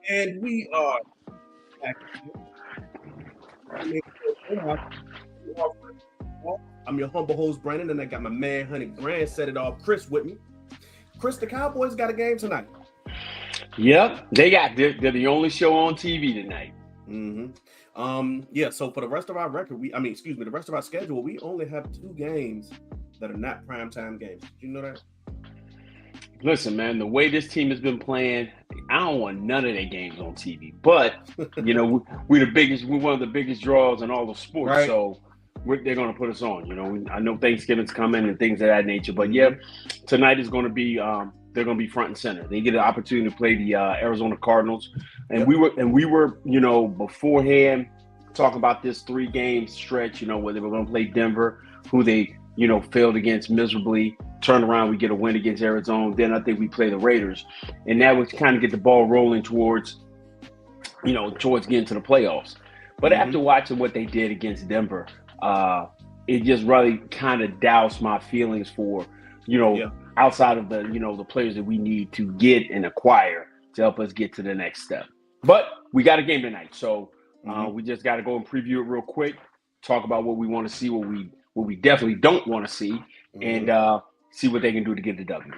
And we are back again. I'm your humble host, Brandon, and I got my man, Honey Grand, set it off, Chris, with me. Chris, the Cowboys got a game tonight. Yep, they're the only show on TV tonight. Yeah, so for the rest of our record, the rest of our schedule, we only have two games that are not primetime games. Did you know that? Listen, man, the way this team has been playing, I don't want none of their games on TV. But we're one of the biggest draws in all of sports, Right. so they're going to put us on. I know Thanksgiving's coming and things of that nature, but yeah, tonight is going to be they're going to be front and center. They get an opportunity to play the Arizona Cardinals, and we were beforehand talking about this 3-game stretch. Where they were going to play Denver, who they failed against miserably. Turn around, we get a win against Arizona. Then I think we play the Raiders, and that would kind of get the ball rolling towards getting to the playoffs. But after watching what they did against Denver, it just really kind of doused my feelings for outside of the players that we need to get and acquire to help us get to the next step. But we got a game tonight, so we just got to go and preview it real quick, talk about what we want to see, what we definitely don't want to see, and see what they can do to get the W.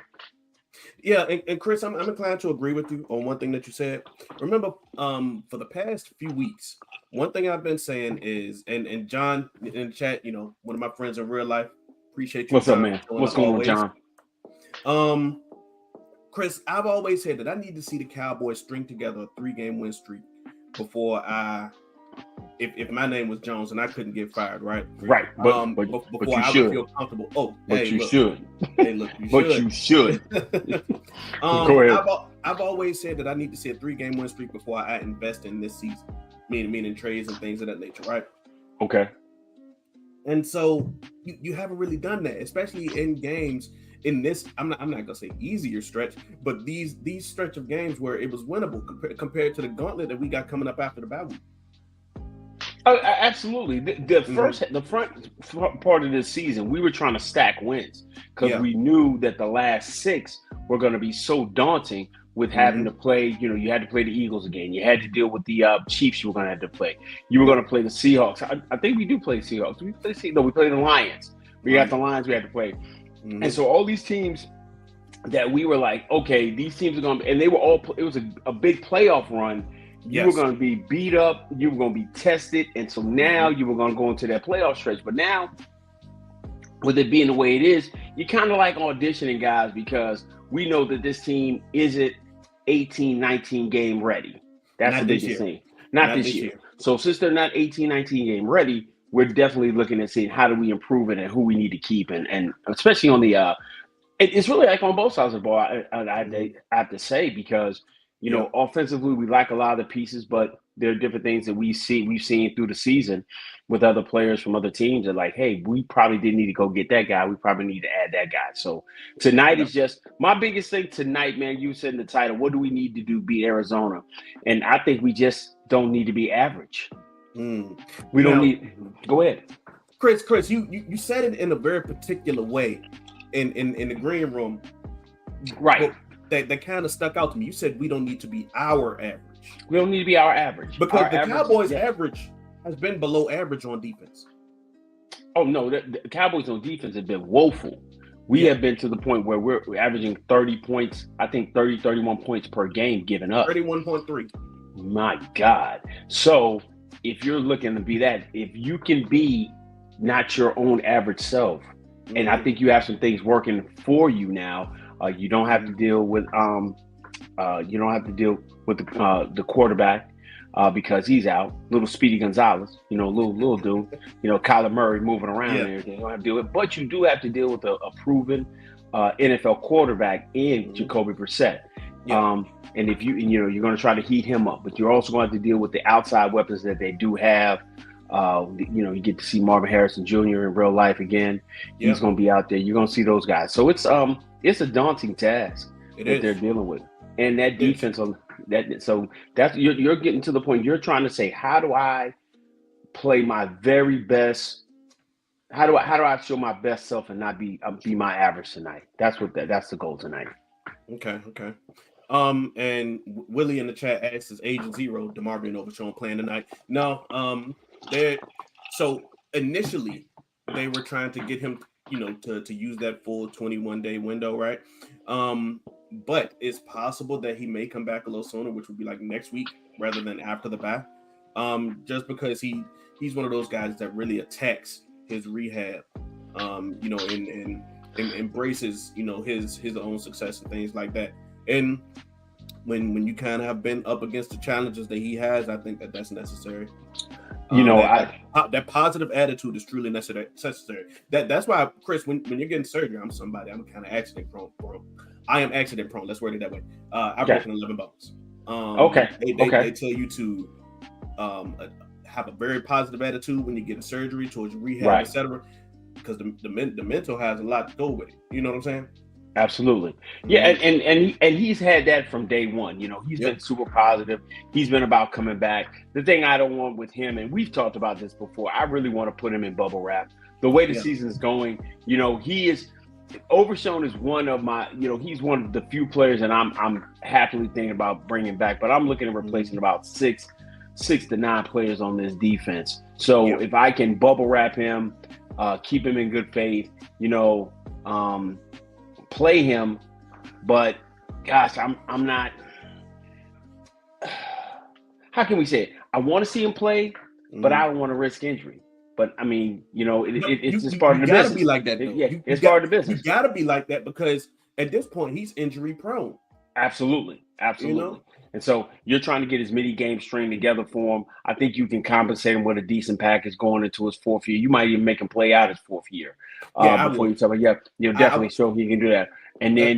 Yeah, and Chris, I'm inclined to agree with you on one thing that you said. Remember, for the past few weeks, one thing I've been saying is, and John in the chat, one of my friends in real life, appreciate you. What's up, man? What's going on, John? Chris, I've always said that I need to see the Cowboys string together a 3-game win streak before if my name was Jones and I couldn't get fired, right? Right. But before I would feel comfortable. Oh, but you should. Hey, look, you but should. You should. Go ahead. I've always said that I need to see a 3-game win streak before I invest in this season, meaning trades and things of that nature, right? Okay. And so you haven't really done that, especially in games in this. I'm not gonna say easier stretch, but these stretch of games where it was winnable compared to the gauntlet that we got coming up after the bye week. Oh, absolutely. The front part of this season, we were trying to stack wins because we knew that the last 6 were going to be so daunting with having to play. You had to play the Eagles again. You had to deal with the Chiefs. You were going to have to play. You were going to play the Seahawks. I think we do play Seahawks. We play the Lions. We got the Lions. We had to play, and so all these teams that we were like, okay, these teams are going to, and they were all. It was a big playoff run. You were going to be beat up. You were going to be tested. And so now you were going to go into that playoff stretch. But now, with it being the way it is, you're kind of like auditioning guys because we know that this team isn't 18, 19 game ready. That's the biggest thing. Not this year. So since they're not 18, 19 game ready, we're definitely looking at seeing how do we improve it and who we need to keep. And especially on the it's really like on both sides of the ball, I have to say, because offensively, we lack a lot of the pieces, but there are different things that we've seen through the season with other players from other teams that like, hey, we probably didn't need to go get that guy. We probably need to add that guy. So tonight is just my biggest thing tonight, man. You said in the title, what do we need to do to beat Arizona? And I think we just don't need to be average. We don't need. Go ahead, Chris. You said it in a very particular way in the green room, right? That kind of stuck out to me. You said we don't need to be our average. We don't need to be our average. Because the Cowboys' average has been below average on defense. Oh, no. The Cowboys on defense have been woeful. We have been to the point where we're averaging 30 points, I think 30, 31 points per game given up. 31.3. My God. So if you're looking to be that, if you can be not your own average self, and I think you have some things working for you now. You don't have to deal with the quarterback because he's out. Little Speedy Gonzalez, little dude. Kyler Murray moving around there. You don't have to deal with it, but you do have to deal with a proven NFL quarterback in Jacoby Brissett. And if you're going to try to heat him up, but you're also going to have to deal with the outside weapons that they do have. You get to see Marvin Harrison Jr. in real life again. He's going to be out there. You're going to see those guys. So it's a daunting task they're dealing with, and that defense on that. So that's you're getting to the point. You're trying to say, how do I play my very best? How do I show my best self and not be my average tonight? That's the goal tonight. Okay. And Willie in the chat asks, "Is Agent Zero DeMarvin Overshown playing tonight?" No. They so initially they were trying to get him, to use that full 21-day window, right? But it's possible that he may come back a little sooner, which would be like next week rather than after the bye. Just because he's one of those guys that really attacks his rehab, and embraces, his own success and things like that. And when you kind of have been up against the challenges that he has, I think that's necessary. That positive attitude is truly necessary. That's why, Chris, when you're getting surgery, I'm kind of accident prone. I am accident prone. Let's word it that way. I've broken 11 bones. They tell you to have a very positive attitude when you get a surgery, towards rehab, etc. Because the mental has a lot to go with it. You know what I'm saying? Absolutely. Yeah, and he's had that from day one. He's been super positive. He's been about coming back. The thing I don't want with him, and we've talked about this before, I really want to put him in bubble wrap. The way the season's going, he is Overshown is one of my, he's one of the few players that I'm happily thinking about bringing back, but I'm looking at replacing about six to 9 players on this defense. So if I can bubble wrap him, keep him in good faith, play him, but gosh, I'm not. How can we say it? I want to see him play, but I don't want to risk injury. But I mean, it's just part of the business. You gotta be like that, though. It's part of the business. You gotta be like that because at this point he's injury prone. Absolutely. And so you're trying to get as many games stringed together for him. I think you can compensate him with a decent package going into his 4th year. You might even make him play out his 4th year before you tell him, definitely show he can do that. And then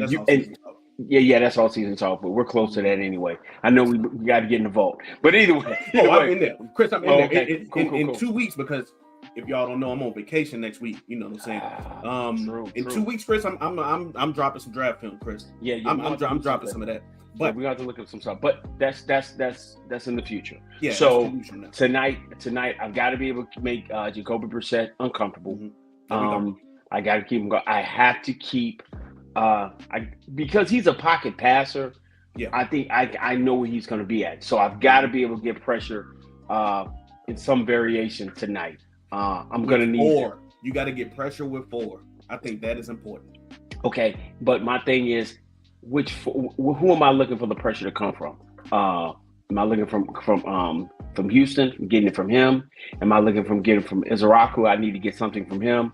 that's all season talk, but we're close to that anyway. I know we got to get in the vault, but either way. I'm in there, Chris. I'm in there. Okay. In 2 weeks, because if y'all don't know, I'm on vacation next week. You know what I'm saying? True. 2 weeks, Chris, I'm dropping some draft film, Chris. I'm dropping some of that. But we got to look up some stuff. But that's in the future. Yeah. So tonight, I've got to be able to make Jacoby Brissett uncomfortable. I got to keep him going. I have to keep because he's a pocket passer. Yeah. I think I know where he's going to be at. So I've got to be able to get pressure in some variation tonight. I'm going to need 4. You got to get pressure with 4. I think that is important. Okay, but my thing is, who am I looking for the pressure to come from? Am I looking from Houston, getting it from him? Am I looking from getting from Izaraku? I need to get something from him.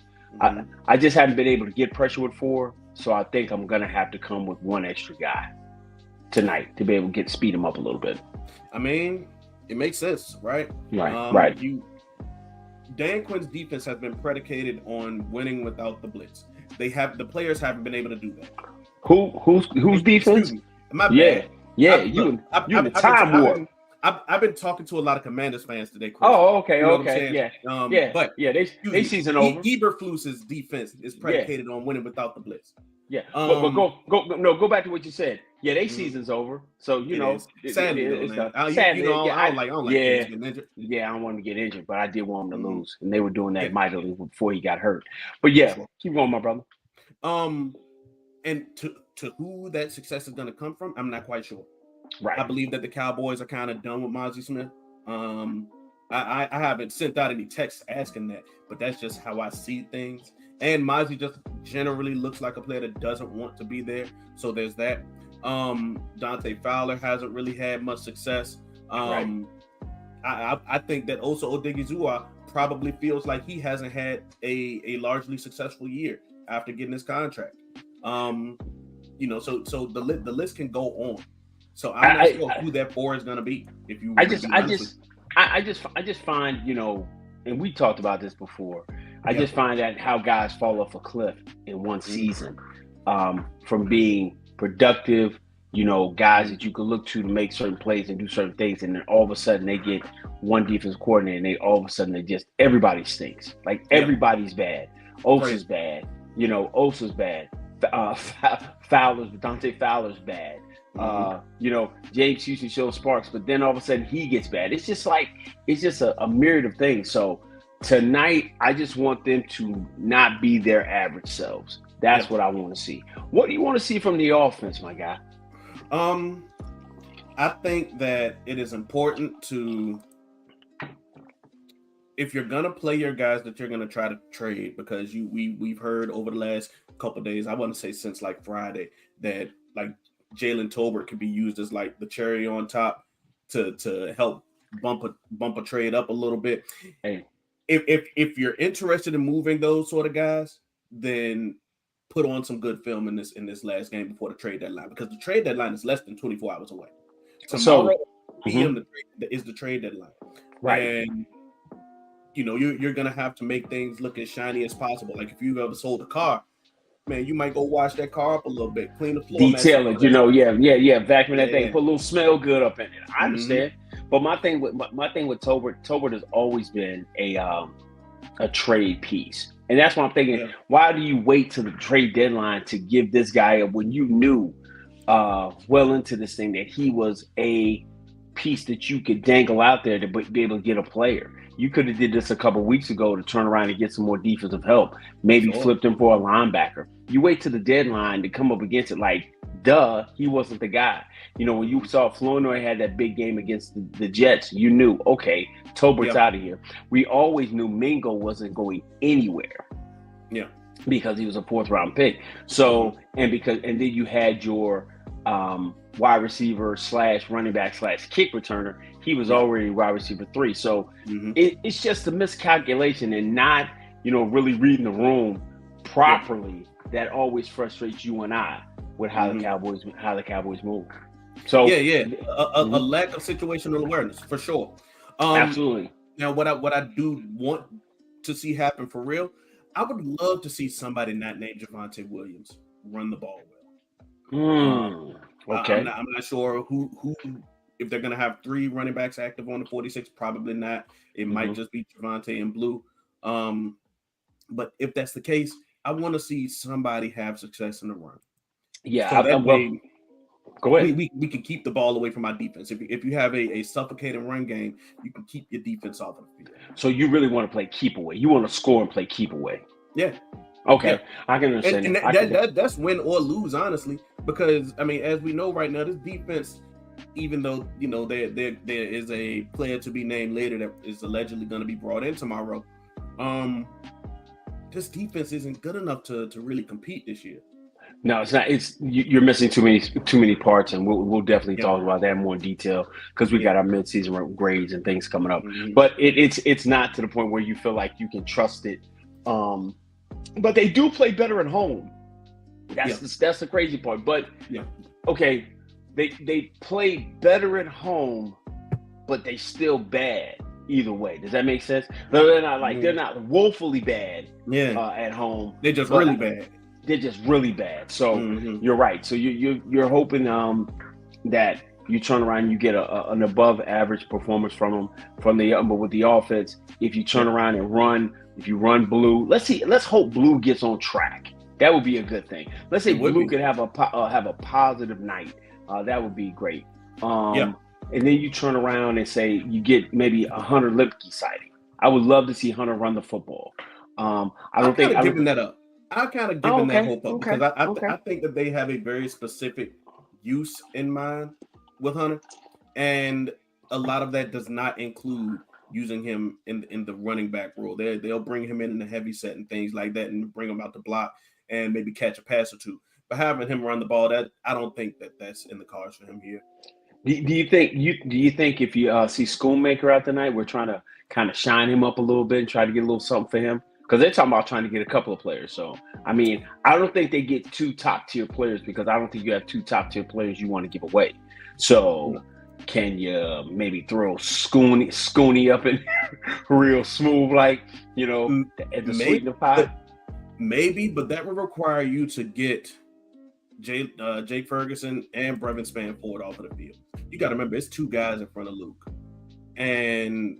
I just haven't been able to get pressure with 4, so I think I'm gonna have to come with 1 extra guy tonight to be able to speed him up a little bit. I mean, it makes sense, right? Right. Dan Quinn's defense has been predicated on winning without the blitz. The players haven't been able to do that. Who's defense? My bad. Yeah. You in the time warp. I've been talking to a lot of Commanders fans today, Chris. Oh, okay, you know yeah. But they season over. Eberflus's defense is predicated on winning without the blitz. Yeah, but go back to what you said. Yeah, they season's over. So sadly, I don't like getting injured. Yeah, I don't want him to get injured, but I did want him to lose, and they were doing that mightily before he got hurt. But keep going, my brother. And to who that success is going to come from, I'm not quite sure. Right. I believe that the Cowboys are kind of done with Mozzie Smith. I haven't sent out any texts asking that, but that's just how I see things. And Mozzie just generally looks like a player that doesn't want to be there. So there's that. Dante Fowler hasn't really had much success. I think that also Odigizua probably feels like he hasn't had a largely successful year after getting his contract. So the list can go on. So I'm not sure who that 4 is going to be. If you, I just find, and we talked about this before. I just find that how guys fall off a cliff in one season, from being productive, guys that you can look to make certain plays and do certain things, and then all of a sudden they get one defense coordinator, and all of a sudden everybody stinks. Like everybody's bad. Osa's bad. Osa's bad. Dante Fowler's bad. James Houston shows sparks, but then all of a sudden he gets bad. It's just a myriad of things. So tonight, I just want them to not be their average selves. That's what I want to see. What do you want to see from the offense, my guy? I think that it is important to, if you're gonna play your guys that you're gonna try to trade, because we've heard over the last couple of days, I want to say since like Friday, that like Jalen Tolbert could be used as like the cherry on top to help bump a trade up a little bit. Hey. If you're interested in moving those sort of guys, then put on some good film in this last game before the trade deadline, because the trade deadline is less than 24 hours away. Tomorrow PM is the trade deadline, right? And you're gonna have to make things look as shiny as possible. Like if you've ever sold a car, man, you might go wash that car up a little bit, clean the floor, detail it. Vacuum that thing, put a little smell good up in it. I understand, but my thing with Tolbert has always been a trade piece, and that's what I'm thinking. Yeah. Why do you wait till the trade deadline to give this guy up when you knew well into this thing that he was a piece that you could dangle out there to be able to get a player? You could have did this a couple of weeks ago to turn around and get some more defensive help. Maybe flipped him for a linebacker. You wait to the deadline to come up against it. Like, duh, he wasn't the guy. When you saw Flournoy had that big game against the Jets, you knew, okay, Tolbert's out of here. We always knew Mingo wasn't going anywhere. Yeah, because he was a 4th round pick. So and then you had your wide receiver / running back / kick returner. He was already wide receiver 3. So it's just a miscalculation and not, really reading the room properly. That always frustrates you and I with how the Cowboys move. So a lack of situational awareness for sure. Absolutely. Now, what I do want to see happen for real, I would love to see somebody not named Javonte Williams run the ball well. Okay. I'm not sure who if they're going to have 3 running backs active on the 46. Probably not. It might just be Javonte and Blue. But if that's the case, I want to see somebody have success in the run. Yeah, so that way, go ahead. We can keep the ball away from our defense. If you have a suffocating run game, you can keep your defense off of the field. So you really want to play keep away. You want to score and play keep away. Yeah. Okay. Yeah. I can understand and that's win or lose, honestly, because I mean, as we know right now, this defense, even though there is a player to be named later that is allegedly going to be brought in tomorrow, this defense isn't good enough to really compete this year. No, it's not. You're missing too many parts, and we'll definitely talk about that more in detail because we got our midseason grades and things coming up. But it's not to the point where you feel like you can trust it. But they do play better at home. That's the crazy part. But okay, they play better at home, but they still bad either way. Does that make sense? No, they're not they're not woefully bad. At home, they're just really bad. They're just really bad. So you're right. So you're hoping that you turn around and you get an above average performance from them but with the offense. If you turn around and run, if you run Blue, let's hope Blue gets on track. That would be a good thing. Let's say Blue could have a positive night. That would be great. And then you turn around and say you get maybe a Hunter Lipke sighting. I would love to see Hunter run the football. I don't think I'm giving that up. I kind of given that hope up because I think that they have a very specific use in mind with Hunter, and a lot of that does not include using him in the running back role. They'll bring him in the heavy set and things like that, and bring him out to block and maybe catch a pass or two. But having him run the ball, that I don't think that's in the cards for him here. Do you think if you see Schoonmaker out tonight, we're trying to kind of shine him up a little bit and try to get a little something for him? Because they're talking about trying to get a couple of players. So, I mean, I don't think they get 2 top-tier players because I don't think you have 2 top-tier players you want to give away. So, can you maybe throw Scooney up in real smooth, at the sweet of pie? Maybe, but that would require you to get Jake Ferguson and Brevin Spanford off of the field. You got to remember, it's 2 guys in front of Luke. And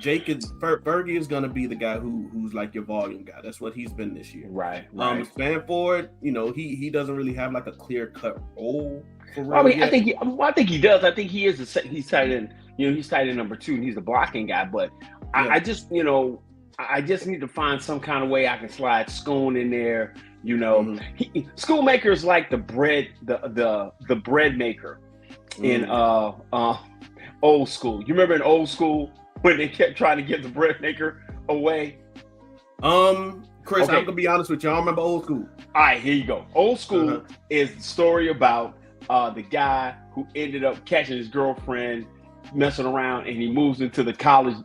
Fergie is going to be the guy who's like your volume guy. That's what he's been this year. Right. Spanford, he doesn't really have like a clear cut role for real. I mean, I think he does. I think he is he's tight end. He's tight end number 2, and he's the blocking guy. But I just need to find some kind of way I can slide Scone in there Schoolmaker is like the bread maker in Old School. You remember in Old School when they kept trying to give the bread maker away? Chris, Okay. I'm gonna be honest with you. I don't remember Old School. All right, here you go. Old School is the story about the guy who ended up catching his girlfriend messing around, and he moves into the college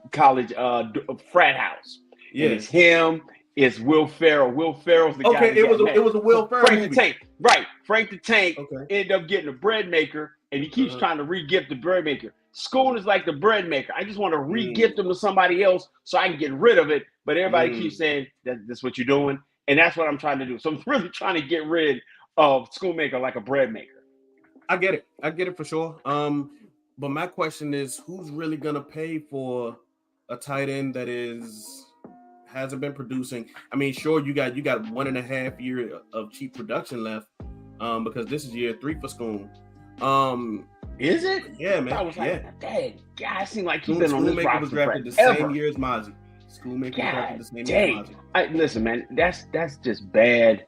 frat house. Yeah, and it's him. It's Will Ferrell. Will Ferrell's the guy. Okay, it was a Will Ferrell Frank movie. the Tank, right? Frank the Tank ended up getting a bread maker, and he keeps trying to re-gift the bread maker. School is like the bread maker. I just want to re-gift him to somebody else so I can get rid of it. But everybody keeps saying that's what you're doing, and that's what I'm trying to do. So I'm really trying to get rid of Schoolmaker like a bread maker. I get it for sure. But my question is, who's really gonna pay for a tight end that hasn't been producing? I mean, sure, you got 1.5 years of cheap production left, because this is year 3 for Schoon. Is it? Yeah, man. I was like, dang, God, it seemed like he's Schoon, been on this roster was drafted forever. the same year as Mozzie. Schoolmaker was drafted the same year as Mozzie. Listen, man, that's just bad.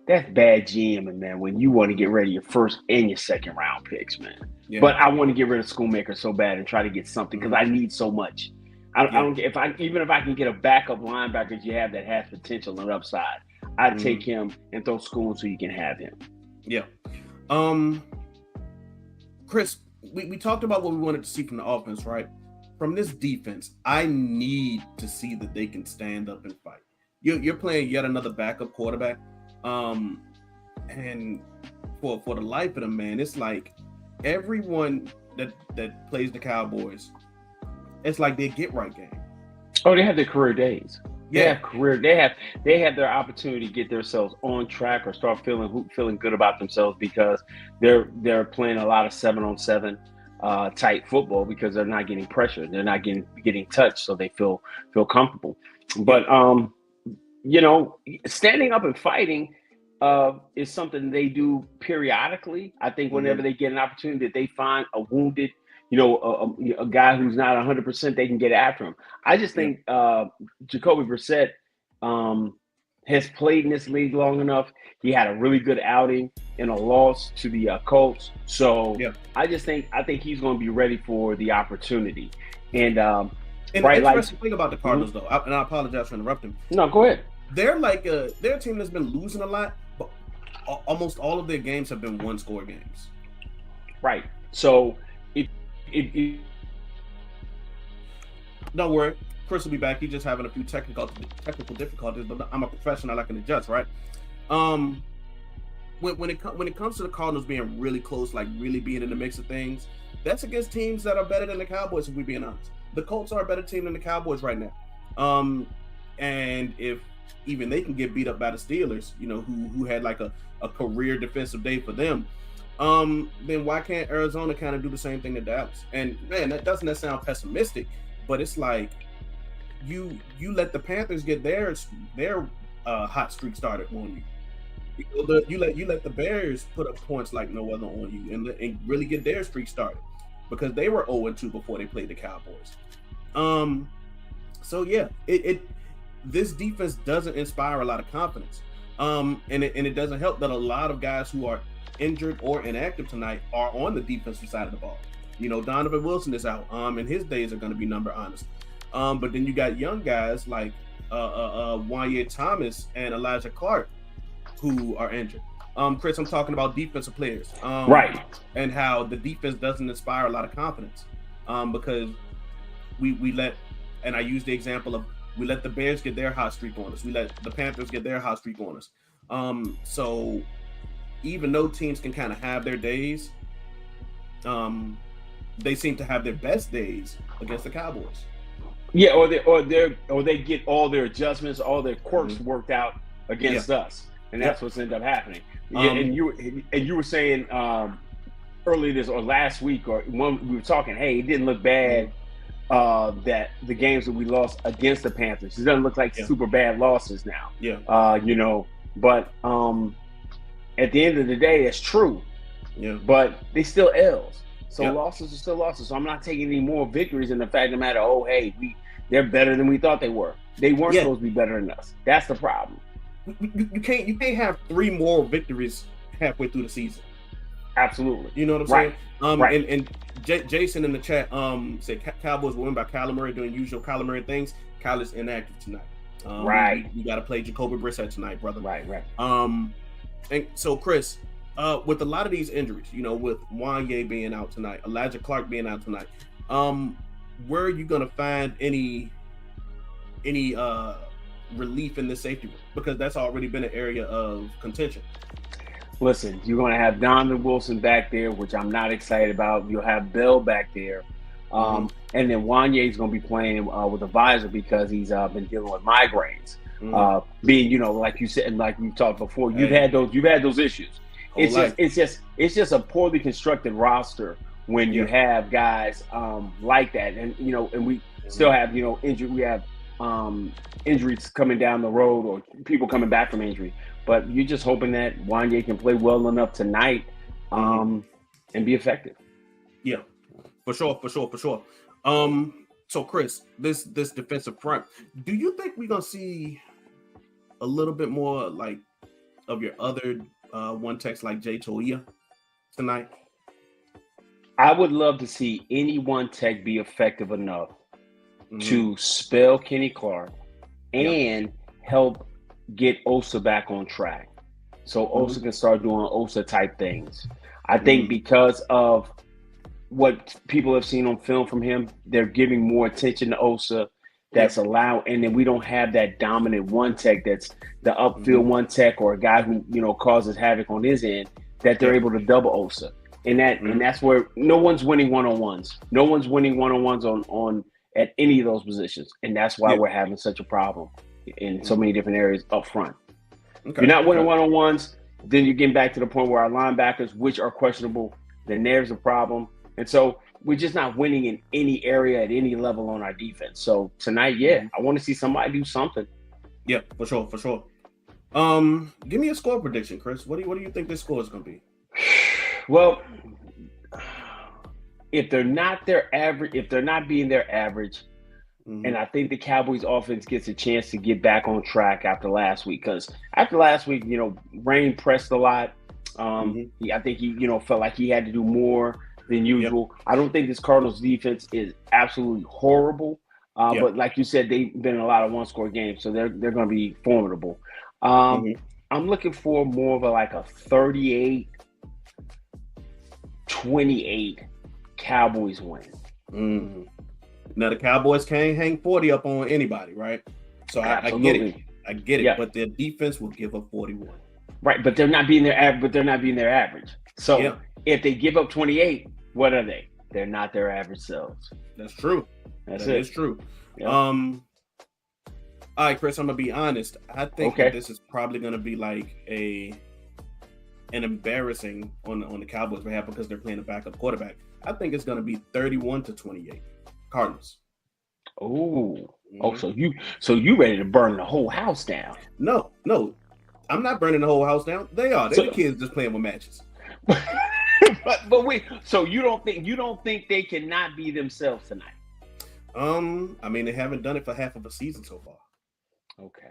That's bad GMing, man, when you want to get rid of your first and your second round picks, man. Yeah. But I want to get rid of Schoolmaker so bad and try to get something because I need so much. I don't get if I can get a backup linebacker that you have that has potential and upside, I'd take him and throw Schoon so you can have him. Yeah. Chris, we talked about what we wanted to see from the offense, right? From this defense, I need to see that they can stand up and fight. You're playing yet another backup quarterback. And for the life of them, man, it's like everyone that plays the Cowboys, it's like they get right game. Oh, they have their career days. Yeah, They have their opportunity to get themselves on track or start feeling good about themselves because they're playing a lot of 7-on-7 tight football because they're not getting pressure, they're not getting touched, so they feel comfortable. But standing up and fighting is something they do periodically. I think whenever they get an opportunity that they find a wounded, a guy who's not 100%, they can get after him. I just think Jacoby Brissett has played in this league long enough. He had a really good outing in a loss to the Colts. So I think he's going to be ready for the opportunity. And the interesting thing about the Cardinals, though, and I apologize for interrupting. No, go ahead. They're like they're a team that's been losing a lot, but almost all of their games have been one-score games. Right. So don't worry, Chris will be back. He's just having a few technical difficulties, but I'm a professional. I can adjust, right? When it comes to the Cardinals being really close, like really being in the mix of things, that's against teams that are better than the Cowboys. If we're being honest, the Colts are a better team than the Cowboys right now. And if even they can get beat up by the Steelers, who had like a career defensive day for them, then why can't Arizona kind of do the same thing to Dallas? And man, that doesn't sound pessimistic, but it's like you let the Panthers get their hot streak started on you. You let the Bears put up points like no other on you, and really get their streak started because they were 0-2 before they played the Cowboys. So yeah, this defense doesn't inspire a lot of confidence. And it doesn't help that a lot of guys who are injured or inactive tonight are on the defensive side of the ball. Donovan Wilson is out, and his days are going to be number honest. But then you got young guys like Wanye Thomas and Elijah Clark who are injured. Chris, I'm talking about defensive players, right? And how the defense doesn't inspire a lot of confidence, because we let, and I use the example of, we let the Bears get their hot streak on us. We let the Panthers get their hot streak on us. So even though teams can kind of have their days, they seem to have their best days against the Cowboys. Yeah, or they get all their adjustments, all their quirks worked out against us, and that's what's ended up happening. And you were saying earlier this or last week or when we were talking, hey, it didn't look bad. That the games that we lost against the Panthers, it doesn't look like super bad losses now. But at the end of the day, it's true. Yeah. But they still L's. So losses are still losses. So I'm not taking any more victories in the fact of the matter, they're better than we thought they were. They weren't supposed to be better than us. That's the problem. you can't have 3 more victories halfway through the season. Absolutely. You know what I'm Right. saying? Right. And Jason in the chat said Cowboys will win by Kyler Murray doing usual Kyler Murray things. Kyler's inactive tonight. Right. We got to play Jacoby Brissett tonight, brother. Right. And so Chris, with a lot of these injuries, you know, with Wanye being out tonight, Elijah Clark being out tonight, where are you gonna find any relief in the safety room? Because that's already been an area of contention. Listen, you're going to have Donovan Wilson back there, which I'm not excited about. You'll have Bell back there. And then Wanye is going to be playing with a visor because he's been dealing with migraines. Being, you know, like you said, and like we've talked before, you've had those issues. It's just a poorly constructed roster when you have guys like that. And, you know, and we still have, you know, injury. We have injuries coming down the road or people coming back from injury. But you're just hoping that Wanye can play well enough tonight and be effective. Yeah, for sure. So Chris, this defensive front, do you think we're gonna see a little bit more like of your other one text like Jay Toia tonight? I would love to see any one tech be effective enough to spell Kenny Clark and help get Osa back on track. So Osa can start doing Osa type things. I think because of what people have seen on film from him, they're giving more attention to Osa. That's allowed, and then we don't have that dominant one tech that's the upfield one tech or a guy who, you know, causes havoc on his end, that they're able to double Osa. And that's where no one's winning one-on-ones. No one's winning one-on-ones on at any of those positions. And that's why we're having such a problem in so many different areas up front. Okay. You're not winning one-on-ones, then you're getting back to the point where our linebackers, which are questionable, then there's a problem. And so we're just not winning in any area at any level on our defense. So tonight, I want to see somebody do something. Yeah, for sure. Give me a score prediction, Chris. What do you think this score is going to be? Well, if they're not being their average, and I think the Cowboys offense gets a chance to get back on track after last week, because after last week, you know, Rain pressed a lot. I think he, you know, felt like he had to do more than usual. I don't think this Cardinals defense is absolutely horrible, but like you said, they've been in a lot of one-score games, so they're going to be formidable. I'm looking for more of a 38-28 Cowboys win. Now the Cowboys can't hang 40 up on anybody, right? So I get it. But their defense will give up 41. Right, but they're not being their average. So if they give up 28, what are they? They're not their average selves. That's true. That is true. Yeah. All right, Chris, I'm gonna be honest. I think that this is probably gonna be like an embarrassing on the Cowboys' behalf because they're playing a backup quarterback. I think it's gonna be 31-28. Cardinals. Oh, so you ready to burn the whole house down? No, I'm not burning the whole house down. They're the kids just playing with matches. but wait, so you don't think they cannot be themselves tonight? I mean, they haven't done it for half of a season so far. Okay.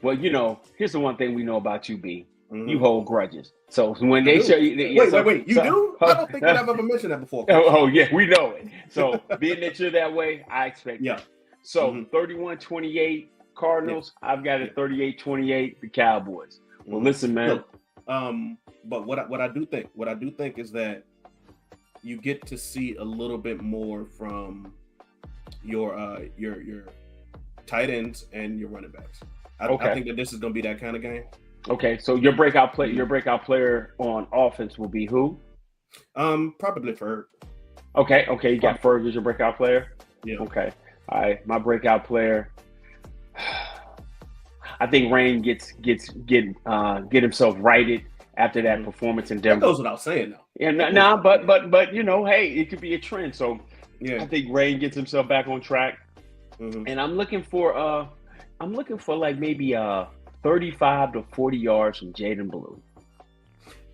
Well, you know, here's the one thing we know about you, B. You hold grudges. So when they show you, wait, you do? I don't think that I've ever mentioned that before. Oh yeah, we know it. So being that you're that way, I expect that. So 31-28 Cardinals. I've got it 38-28 the Cowboys. Well, listen, man. But what I do think is that you get to see a little bit more from your tight ends and your running backs. I think that this is going to be that kind of game. Okay, so your breakout player on offense will be who? Probably Ferg. Okay, you got Ferg as your breakout player? Yeah. Okay. All right, my breakout player. I think Rain get himself righted after that performance in Denver. That goes without saying, though. Yeah, but you know, hey, it could be a trend. So I think Rain gets himself back on track, and I'm looking for like maybe 35 to 40 yards from Jaden Blue.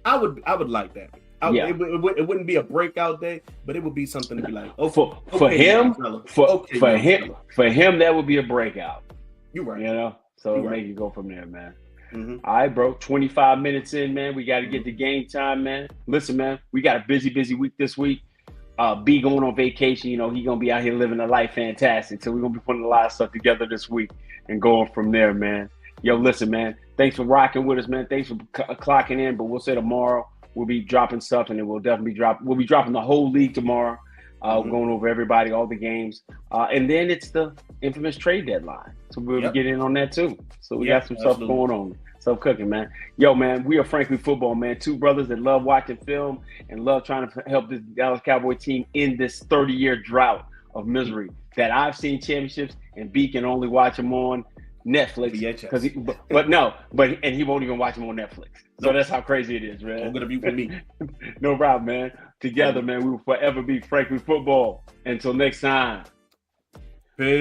I would like that. It wouldn't be a breakout day, but it would be something to be like, for him, that would be a breakout. You're right. You know, so make it go from there, man. All right, bro. 25 minutes in, man. We got to get the game time, man. Listen, man, we got a busy week this week. B going on vacation. You know, he going to be out here living a life fantastic. So we're going to be putting a lot of stuff together this week and going from there, man. Yo, listen, man. Thanks for rocking with us, man. Thanks for clocking in. But we'll say tomorrow we'll be dropping stuff, and then we'll definitely we'll be dropping the whole league tomorrow. Going over everybody, all the games. And then it's the infamous trade deadline. So we'll be getting in on that too. So we got some stuff going on. Stuff cooking, man. Yo, man, we are Frankly Football, man. Two brothers that love watching film and love trying to help this Dallas Cowboy team in this 30-year drought of misery that I've seen championships and B can only watch them on Netflix. And he won't even watch them on Netflix. So that's how crazy it is, man. I'm gonna be with me. No problem, man. Together, man, we will forever be Frankly Football. Until next time.